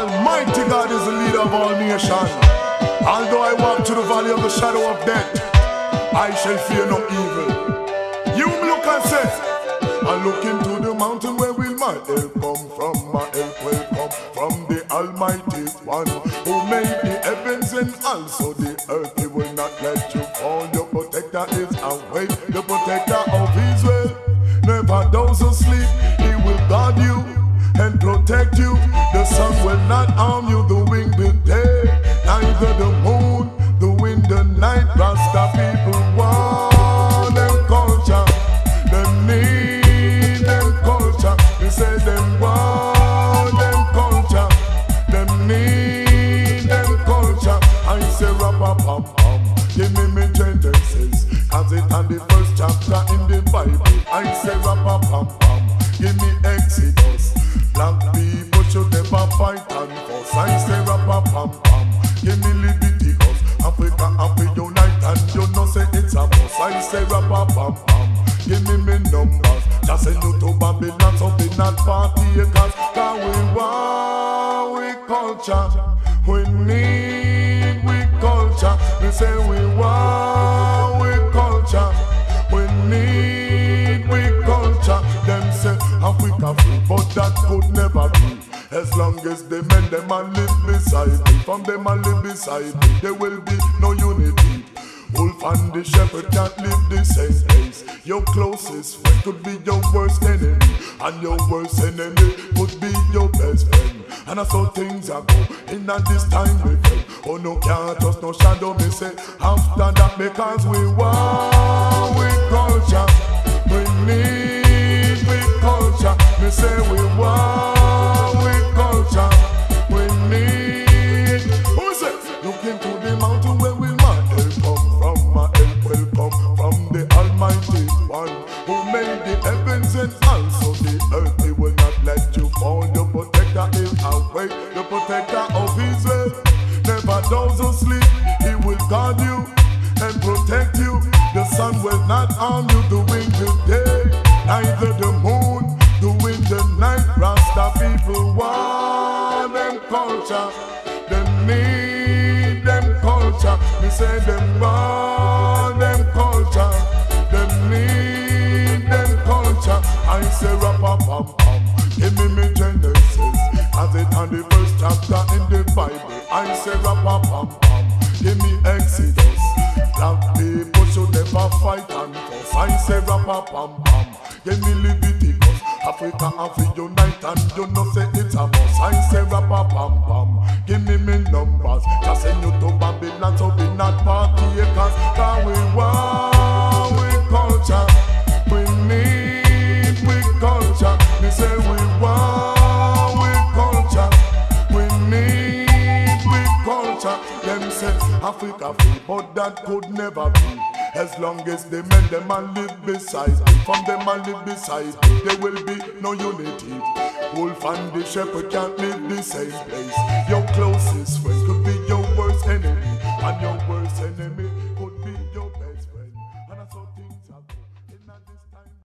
Almighty God is the leader of all nations. Although I walk through the valley of the shadow of death, I shall fear no evil. You look and say, I look into the mountain, where will my help come from? My help will come from the Almighty One, who made the heavens and also the earth. He will not let you fall. Your protector is away, the protector of Israel. Never those who sleep, he will guard you and protect you. The sun will not harm you, the wind will take, neither the moon, the wind, the night. Rasta people want them culture, them need them culture. They say them want them culture, them need them culture. I say rap-a-pam-pam, give me sentences, cause it on the first chapter in the Bible. I say rap-a-pam-pam, give me Exodus. Black people should never fight and fuss. I say rap-a-pam-pam, give me Leviticus. Africa have to unite and you know say it's a must. I say rap-a-pam-pam, give me numbers. Just send you to Babylon, so be not party acres. Cause we want we culture, we need we culture. We say we want we culture, we need we culture. Them say Africa free, but that could never be. As long as they men them and live beside me, from them and live beside me, there will be no unity. Wolf and the shepherd can't live the same place. Your closest friend could be your worst enemy, and your worst enemy could be your best friend. And that's how things are go in at this time with them. Oh no, can't trust no shadow, me say. After that, because we want we culture, we need we culture. Me say we want we culture, we need. Who say? Look into the mountain, where will my help come from? My help will come from the Almighty One, who made the heavens and also the earth. He will not let you fall. Your protector is away, the protector of Israel. Never those who sleep, he will guard you and protect you. The sun will not harm you, the wind will take, neither the moon, the wind, the night. Rasta people want them culture, them need them culture. Me say them want them culture, them need them culture. I say rap-a-pam-pam, give me Genesis, as it on the first chapter in the Bible. I say rap-a-pam-pam, give me Exodus. Black people should never fight and fuss. I say rap-a-pam-pam, give me Leviticus. Africa have to unite and you know say it's a must. I say rap-a-pam-pam, give me numbers. Just send you to Babylon, so be not party acres. Cause we want we culture, we need we culture. Me say we want we culture, we need we culture. Them say Africa free, but that could never be. As long as they men them and live beside me, from them and live beside me, there will be no unity. Wolf and the shepherd can't live the same place. Your closest friend could be your worst enemy, and your worst enemy